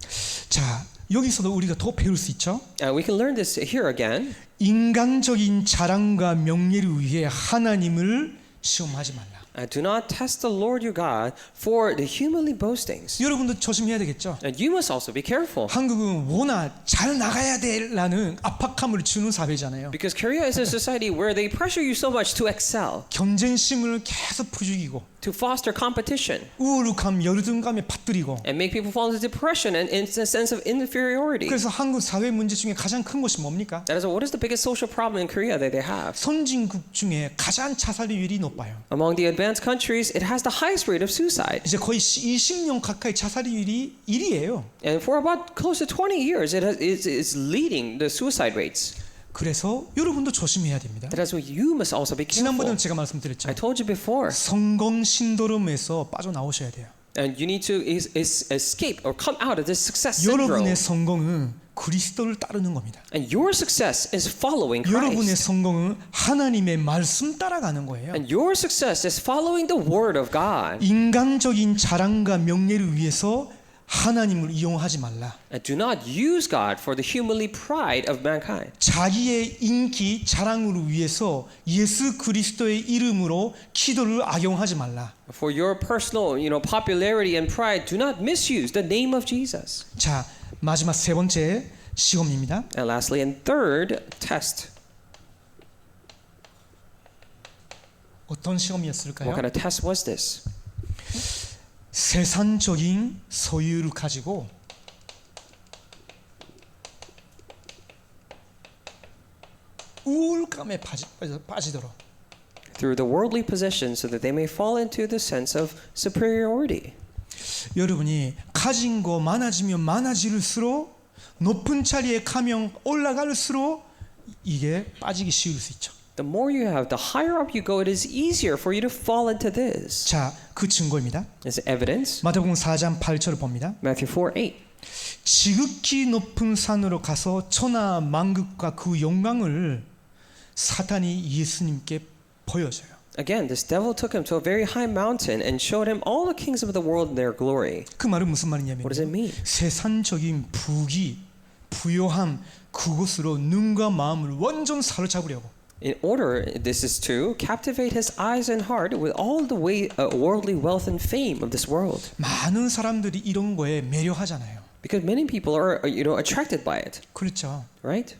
자, 여기서도 우리가 더 배울 수 있죠. And we can learn this here again. 인간적인 자랑과 명예를 위해 하나님을 시험하지 말라. Do not test the Lord your God for the humanly boastings. 여러분도 조심해야 되겠죠. And you must also be careful. 한국은 워낙 잘 나가야 돼라는 압박감을 주는 사회잖아요. Because Korea is a society where they pressure you so much to excel, 경쟁심을 계속 부추기고 to foster competition, 우울감, 열등감에 빠뜨리고 and make people fall into depression and into a sense of inferiority. 그래서 한국 사회 문제 중에 가장 큰 것이 뭡니까? That is, what is the biggest social problem in Korea that they have? 선진국 중에 가장 자살률이 높아요. Among the advanced countries, it has the highest rate of suicide. 이제 거의 20년 가까이 자살률이 1위예요. And for about close to 20 years, it's leading the suicide rates. 그래서 여러분도 조심해야 됩니다. That is why you must also be 지난번에는 careful. 제가 말씀드렸죠. I told you before. 성공 신도름에서 빠져나오셔야 돼요. And you need to escape or come out of this success syndrome. 여러분의 성공은 그리스도를 따르는 겁니다. And your success is following 여러분의 Christ. 성공은 하나님의 말씀 따라가는 거예요. And your success is following the word of God. 인간적인 자랑과 명예를 위해서 하나님을 이용하지 말라. And do not use God for the humanly pride of mankind. 자기의 인기 자랑을 위해서 예수 그리스도의 이름으로 기도를 악용하지 말라. For your personal, popularity and pride, do not misuse the name of Jesus. 자, 마지막 세 번째 시험입니다. And lastly, and third, test. 어떤 시험이었을까요? What kind of test was this? 세상적인 소유를 가지고 우울감에 빠지도록 Through the worldly possessions, so that they may fall into the sense of superiority. 여러분이 가진 거 많아지면 많아질수록 높은 자리에 가면 올라갈수록 이게 빠지기 쉬울 수 있죠. The more you have, the higher up you go, it is easier for you to fall into this. 자, 그 증거입니다. As evidence, 마태복음 4장 8절을 봅니다. Matthew 4:8. 지극히 높은 산으로 가서 천하 만국과 그 영광을 사탄이 예수님께 보여줘요. Again, this devil took him to a very high mountain and showed him all the kings of the world in their glory. 그 말은 무슨 말이냐면 What does it mean? 세상적인 부귀, 부요함 그것으로 눈과 마음을 완전 사로잡으려고 In order, this is to captivate his eyes and heart with all the worldly wealth and fame of this world. 많은 사람들이 이런 거에 매료하잖아요. Because many people are, attracted by it, 그렇죠. right?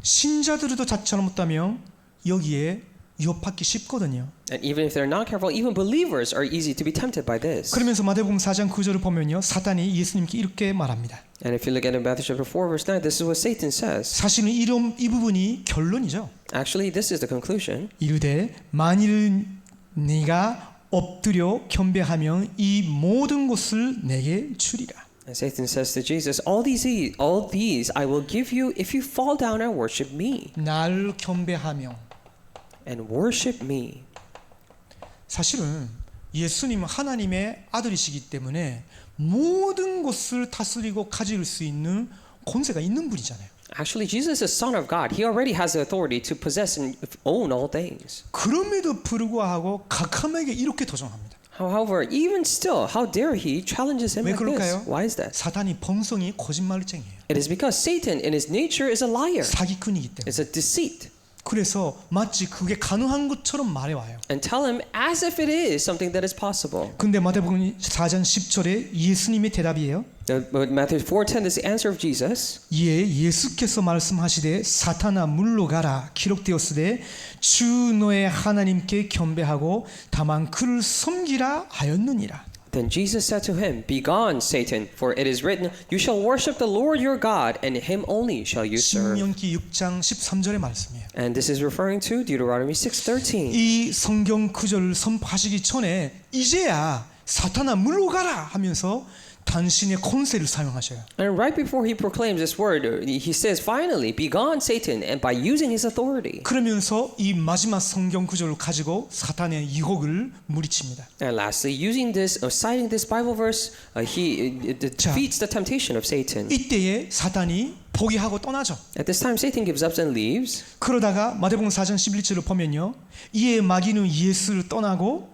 신자들도 잘 잘못하면 여기에 유혹받기 쉽거든요. And even if they're not careful, even believers are easy to be tempted by this. 그러면서 마태복음 4장 9절을 보면요. 사탄이 예수님께 이렇게 말합니다. And if you look at Matthew chapter 4 verse 9, this is what Satan says. 사실은 이 부분이 결론이죠. Actually, this is the conclusion. 이르되 만일 네가 엎드려 겸비하면 이 모든 것을 내게 주리라. And Satan says to Jesus, all these I will give you if you fall down and worship me. 날 겸비하며 And worship me. 사실은 예수님은 하나님의 아들이시기 때문에 모든 것을 다스리고 가질 수 있는 권세가 있는 분이잖아요. Actually, Jesus is Son of God. He already has the authority to possess and own all things. 그럼에도 불구하고 각함에게 이렇게 도전합니다. However, even still, how dare he challenges him 왜 like this? 그럴까요? Why is that? 사탄이 본성이 거짓말쟁이에요. It is because Satan in his nature is a liar. 사기꾼이기 때문에. It's a deceit. 그래서 마치 그게 가능한 것처럼 말해와요. And tell him as if it is something that is possible. 근데 마태복음 4장 10절에 예수님의 대답이에요. But Matthew 4:10 is the answer of Jesus. 이에 예수께서 말씀하시되 사탄아 물러가라 기록되었으되 주 너의 하나님께 겸비하고 다만 그를 섬기라 하였느니라. Then Jesus said to him, Begone, Satan, for it is written, You shall worship the Lord your God, and him only shall you serve. 신명기 6장 13절의 말씀이에요. And this is referring to Deuteronomy 6:13. 이 성경 구절을 선포하시기 전에 이제야 사탄아 물러가라 하면서 당신의 권세를 사용하셔요. And right before he proclaims this word, he says, Finally, begone, Satan, and by using his authority. 그러면서 이 마지막 성경 구절을 가지고 사탄의 유혹을 물리칩니다. And lastly, citing this Bible verse, he defeats the temptation of Satan. 이때에 사탄이 포기하고 떠나죠. At this time, Satan gives up and leaves. 그러다가 마태복음 4장 11절을 보면요. 이에 마귀는 예수를 떠나고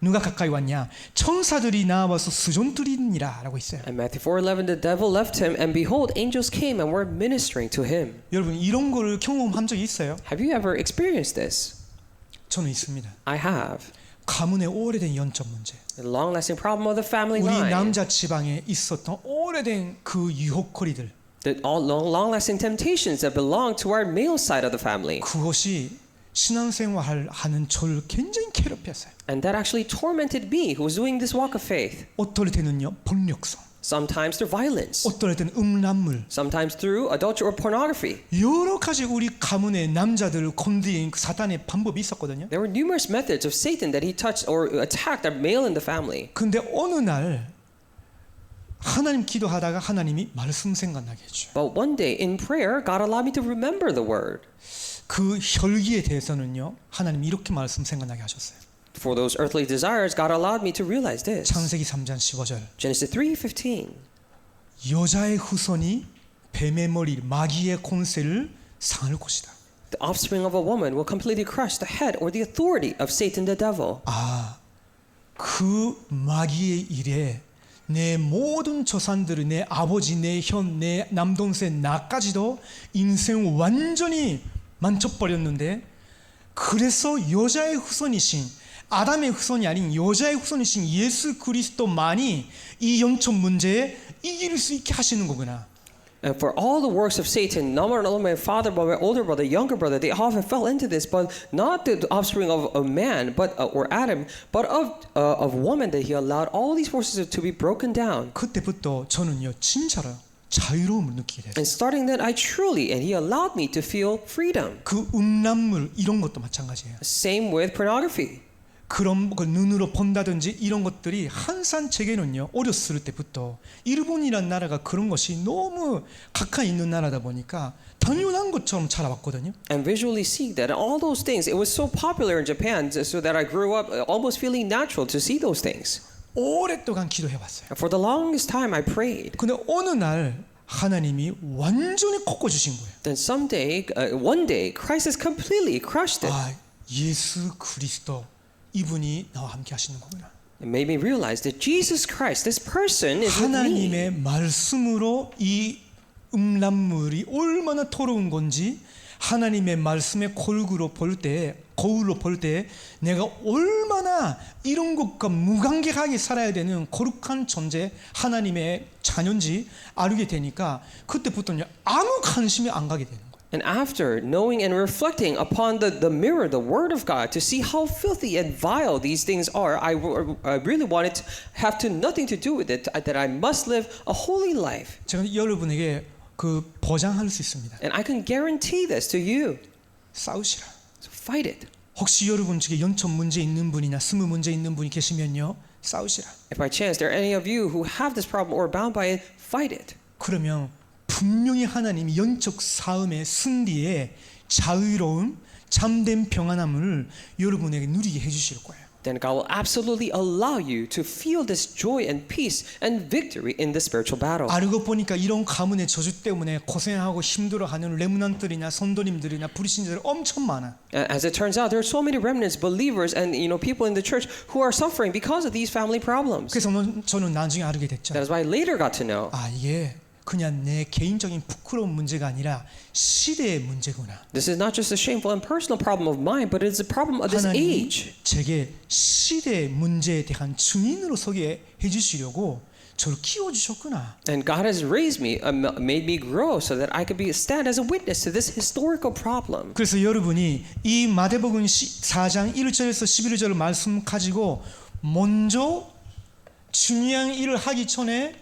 누가 가까이 왔냐? 천사들이 나와서 수종 드리니라 라고 있어요. And Matthew 4:11, the devil left him, and behold, angels came and were ministering to him. 여러분 이런 거를 경험한 적이 있어요? Have you ever experienced this? 저는 있습니다. I have. 가문의 오래된 연점 문제. The long-lasting problem of the family 우리 line. 남자 지방에 있었던 오래된 그 유혹거리들. The long-lasting temptations that belong to our male side of the family. 그것이 신앙생활 하는 저를 굉장히 괴롭혔어요. And that actually tormented me who was doing this walk of faith. 어떨 때는요 폭력성, Sometimes through violence. 어떨 때는 음란물, Sometimes through adultery or pornography. 여러 가지 우리 가문의 남자들을 건드린 그 사단의 방법이 있었거든요. There were numerous methods of Satan that he touched or attacked our male in the family. 근데 어느 날 하나님 기도하다가 하나님이 말씀 생각나게 해줘요. But one day in prayer, God allowed me to remember the word. 그 혈기에 대해서는요 하나님이 이렇게 말씀 생각나게 하셨어요. For those earthly desires, God allowed me to realize this. 창세기 3장 15절 Genesis 3:15. 여자의 후손이 뱀의 머리 마귀의 권세를 상할 것이다. The offspring of a woman will completely crush the head or the authority of Satan the devil. 그 마귀의 일에 내 모든 조상들이 내 아버지, 내 형, 내 남동생 나까지도 인생 완전히 만져버렸는데 그래서 여자의 후손이신 아담의 후손이 아닌 여자의 후손이신 예수 그리스도만이 이 영적 문제에 이길 수 있게 하시는 거구나. And for all the works of Satan, not only my father, but my older brother, younger brother, they all fell into this, but not the offspring of a man, but or Adam, but of woman that he allowed all these forces to be broken down. 그때부터 저는요 진짜로 자유로움을 느끼게 됐어요. And starting that, I truly, and he allowed me to feel freedom. 그 음란물 이런 것도 마찬가지예요. Same with pornography. 그런 그 눈으로 본다든지 이런 것들이 항상 제게는요 어렸을 때부터 일본이란 나라가 그런 것이 너무 가까이 있는 나라다 보니까 당연한 것처럼 자라왔거든요. And visually see that all those things, it was so popular in Japan, so that I grew up almost feeling natural to see those things. 오랫동안 기도해봤어요. And for the longest time, I prayed. 근데 어느 날 하나님이 완전히 꺾어주신 거예요. Then someday, one day, Christ has completely crushed it. 예수 그리스도 이분이 나와 함께 하시는 거구나. It made me realize that Jesus Christ, this person, is with me. 하나님의 말씀으로 이 음란물이 얼마나 더러운 건지 하나님의 말씀의 거울로 볼 때 내가 얼마나 이런 것과 무관계하게 살아야 되는 거룩한 존재 하나님의 자녀인지 알게 되니까 그때부터는 아무 관심이 안 가게 되는 거예요. And after knowing and reflecting upon the mirror, the Word of God, to see how filthy and vile these things are, I really wanted to have nothing to do with it, that I must live a holy life. 제가 여러분에게 그 보장할 수 있습니다. And I can guarantee this to you. 싸우시라. So fight it. 혹시 여러분 중에 연천 문제 있는 분이나 스무 문제 있는 분이 계시면요, 싸우시라. If by chance there are any of you who have this problem or are bound by it, fight it. 그러면 분명히 하나님이 영적 싸움의 승리에 자유로움, 참된 평안함을 여러분에게 누리게 해주실 거예요. Then God will absolutely allow you to feel this joy and peace and victory in the spiritual battle. 알고 보니까 이런 가문의 저주 때문에 고생하고 힘들어하는 레므넌트들이나 선도님들이나 불신자들 엄청 많아. As it turns out, there are so many remnants, believers, and people in the church who are suffering because of these family problems. 그래서 저는 나중에 알게 됐죠. That is why I later got to know. 이게 그냥 내 개인적인 부끄러운 문제가 아니라 시대의 문제구나. This is not just a shameful and personal problem of mine, but it's a problem of this 하나님이 age. 제게 시대의 문제에 대한 증인으로 서게 해주시려고 저를 키워주셨구나. And God has raised me, made me grow so that I could stand as a witness to this historical problem. 그래서 여러분이 이 마태복음 4장 1절에서 11절 말씀 가지고 먼저 중요한 일을 하기 전에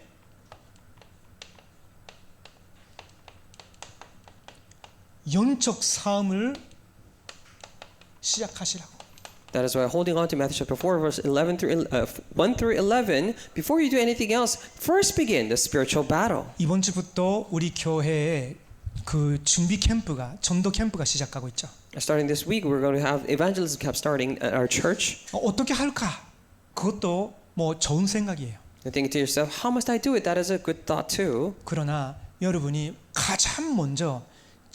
영적 싸움을 시작하시라고. That is why holding on to Matthew chapter 4 verse 1 through 11, before you do anything else, first begin the spiritual battle. 이번 주부터 우리 교회에 그 준비 캠프가 전도 캠프가 시작하고 있죠. Starting this week, we're going to have evangelism camp starting at our church. 어떻게 할까? 그것도 뭐 좋은 생각이에요. And thinking to yourself, how must I do it? That is a good thought too. 그러나 여러분이 가장 먼저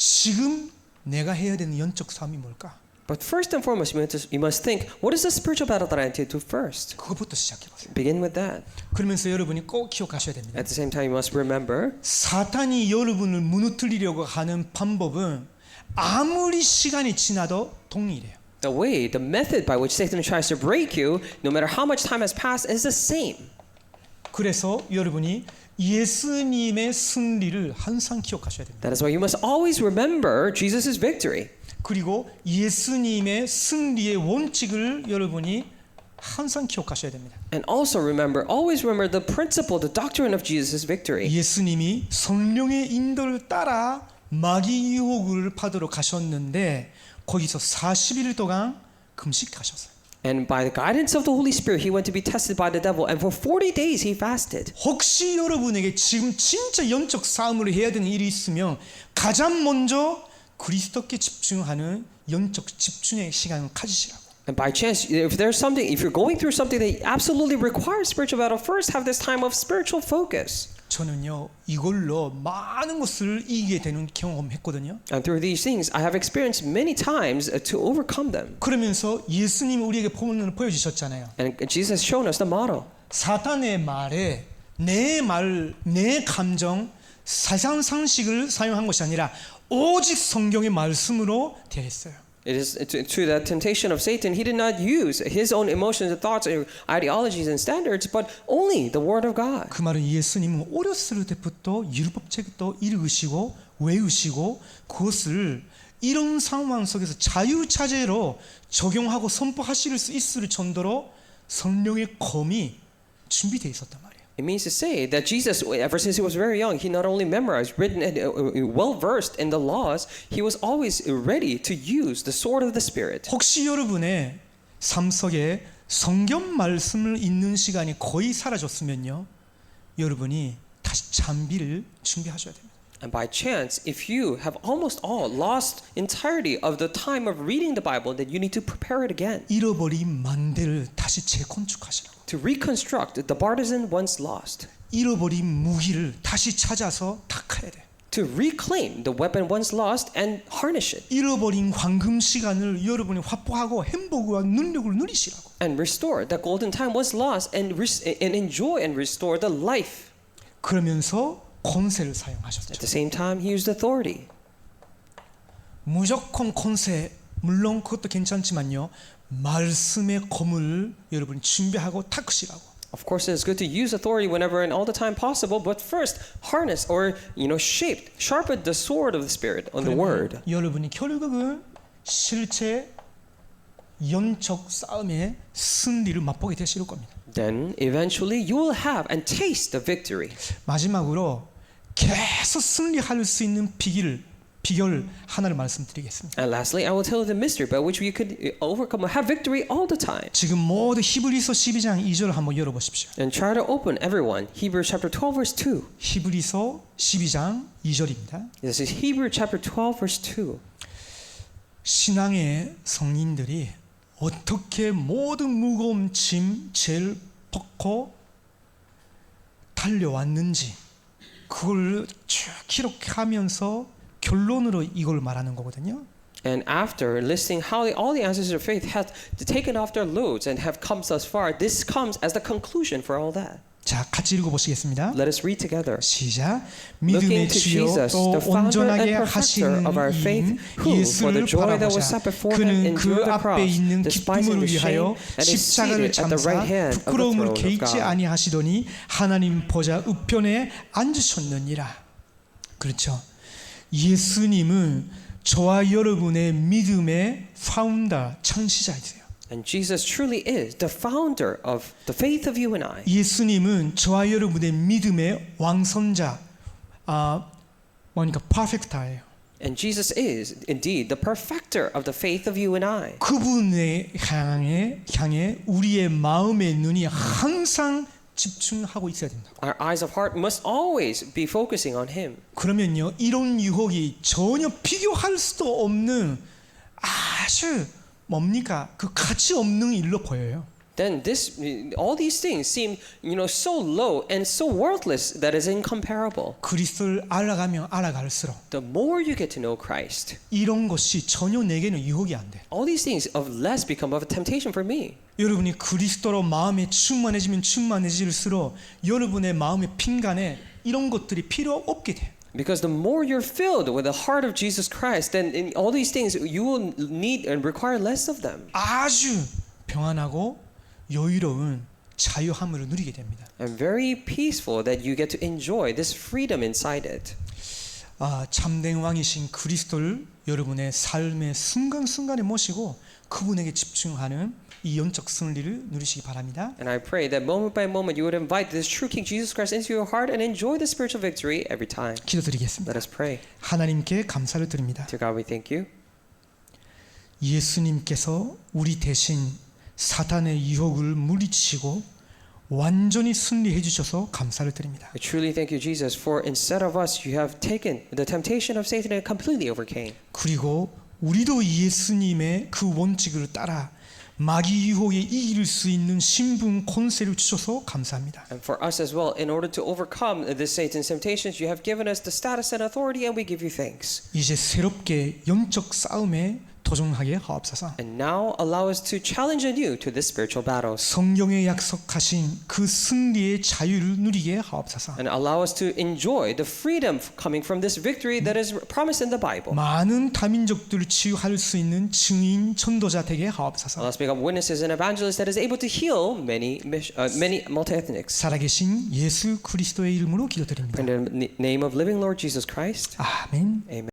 지금 내가 해야 되는 영적 싸움이 뭘까? But first and foremost, you must think, what is the spiritual battle that I need to do first? 그것부터 시작해 보세요. Begin with that. 그러면서 여러분이 꼭 기억하셔야 됩니다. At the same time, you must remember, 사탄이 여러분을 무너뜨리려고 하는 방법은 아무리 시간이 지나도 동일해요. The way, the method by which Satan tries to break you, no matter how much time has passed, is the same. 그래서 여러분이 예수님의 승리를 항상 기억하셔야 됩니다. That is why you must always remember Jesus' victory. 그리고 예수님의 승리의 원칙을 여러분이 항상 기억하셔야 됩니다. And also remember, always remember the principle, the doctrine of Jesus' victory. 예수님이 성령의 인도를 따라 마귀 유혹을 받으러 가셨는데 거기서 40일 동안 금식하셨어요. And by the guidance of the Holy Spirit, he went to be tested by the devil. And for 40 days he fasted. 혹시 여러분에게 지금 진짜 영적 싸움을 해야 되는 일이 있으면 가장 먼저 그리스도께 집중하는 영적 집중의 시간을 가지시라고. And by chance, if there's something, if you're going through something that absolutely requires spiritual battle, first have this time of spiritual focus. 저는요 이걸로 많은 것을 이기게 되는 경험했거든요. And through these things, I have experienced many times to overcome them. 그러면서 예수님이 우리에게 본문을 보여주셨잖아요. And Jesus has shown us the model. 사탄의 말에 내 말, 내 감정, 세상 상식을 사용한 것이 아니라 오직 성경의 말씀으로 대했어요. It is to the temptation of Satan. He did not use his own emotions, thoughts, ideologies, and standards, but only the Word of God. 그 말은 예수님은 어렸을 때부터 율법책도 읽으시고 외우시고 그것을 이런 상황 속에서 자유자재로 적용하고 선포하실 수 있을 정도로 성령의 검이 준비되어 있었단 말이에요. It means to say that Jesus, ever since he was very young, he not only memorized, written, and well versed in the laws, he was always ready to use the sword of the Spirit. 혹시 여러분의 삶 속에 성경 말씀을 읽는 시간이 거의 사라졌으면요, 여러분이 다시 잠비를 준비하셔야 됩니다. And by chance, if you have almost all lost entirety of the time of reading the Bible, then you need to prepare it again. 잃어버린 만대를 다시 재건축하시라고. To reconstruct the partisan once lost. 잃어버린 무기를 다시 찾아서 닦아야 돼. To reclaim the weapon once lost and harness it. 잃어버린 황금 시간을 여러분이 확보하고 행복과 능력을 누리시라고. And restore that golden time once lost and enjoy and restore the life. 그러면서 권세를 At 사용하셨죠. the same time, he used authority. 무조건 권세, 물론 그것도 괜찮지만요. 말씀의 검을 여러분이 준비하고 닦으시라고. Of course, it's good to use authority whenever and all the time possible, but first harness or sharpen the sword of the Spirit on the Word. 여러분이 결국은 실제 영적 싸움의 승리를 맛보게 되실 겁니다. Then eventually you will have and taste the victory. 마지막으로 계속 승리할 수 있는 비결 하나를 말씀드리겠습니다. And lastly, I will tell you the mystery by which we could overcome, have victory all the time. 지금 모두 히브리서 12장 2절을 한번 열어보십시오. And try to open everyone. Hebrews chapter 12 verse 2. 히브리서 12장 2절입니다. This is Hebrews chapter 12 verse 2. 신앙의 성인들이 어떻게 모든 무거운 짐 죄를 벗고 달려왔는지 그걸 쭉 기록하면서 결론으로 이걸 말하는 거거든요. And after listing how all the ancestors of faith had taken off their loads and have come thus far, this comes as the conclusion for all that. 자, 같이 읽어보시겠습니다. Let us read together. 시작. Looking 믿음의 to 주요 Jesus, 또 the founder 온전하게 and perfecter 하시는 of our faith, 이인 who, for the 예수를 joy that was 바라보자. set before him, 그는 그 endured the 앞에 cross, 있는 despising 기쁨을 the shame, 위하여 and is 십자가를 seated at the 참사 right hand of the 부끄러움을 throne of 개의치 God. 아니하시더니 하나님 보좌 우편에 앉으셨느니라. 그렇죠. 예수님은 저와 여러분의 믿음의 파운더 창시자이세요. And Jesus truly is the founder of the faith of you and I. 예수님은 저와 여러분의 믿음의 왕선자, 뭐니까 퍼펙터예요. And Jesus is indeed the perfecter of the faith of you and I. 그분의 향해 우리의 마음의 눈이 항상 집중하고 있어야 된다. Our eyes of heart must always be focusing on Him. 그러면요, 이런 유혹이 전혀 비교할 수도 없는 아주 뭡니까? 그 가치 없는 일로 보여요. Then all these things seem, so low and so worthless that is incomparable. 그리스도를 알아가면 알아갈수록 The more you get to know Christ, 이런 것이 전혀 내게는 유혹이 안 돼. all these things of less become of a temptation for me. 여러분이 그리스도로 마음에 충만해지면 충만해질수록 여러분의 마음의 핀간에 이런 것들이 필요 없게 돼. Because the more you're filled with the heart of Jesus Christ, then in all these things you will need and require less of them. 아주 평안하고 여유로운 자유함을 누리게 됩니다. And very peaceful that you get to enjoy this freedom inside it. 참된 왕이신 그리스도를 여러분의 삶의 순간순간에 모시고 그분에게 집중하는 이 영적 승리를 누리시기 바랍니다. And I pray that moment by moment you would invite this true King Jesus Christ into your heart and enjoy the spiritual victory every time. 기도드리겠습니다. Let us pray. 하나님께 감사를 드립니다. To God we thank you. 예수님께서 우리 대신 사탄의 유혹을 물리치시고 완전히 승리해 주셔서 감사를 드립니다. I truly thank you, Jesus, for instead of us, you have taken the temptation of Satan and completely overcame. 그리고 우리도 예수님의 그 원칙을 따라 마귀 유혹에 이길 수 있는 신분 권세를 주셔서 감사합니다. And for us as well, in order to overcome this Satan's temptations, you have given us the status and authority, and we give you thanks. 이제 새롭게 영적 싸움에 도전하게 하옵소서. And now allow us to challenge anew to this spiritual battles. 성경에 약속하신 그 승리의 자유를 누리게 하옵소서. And allow us to enjoy the freedom coming from this victory that is promised in the Bible. 많은 다민족들을 치유할 수 있는 증인 전도자 되게 하옵소서. Allow us to become witnesses and evangelists that is able to heal many multi-ethnics. 살아계신 예수 그리스도의 이름으로 기도드립니다. In the name of living Lord Jesus Christ. 아멘. Amen.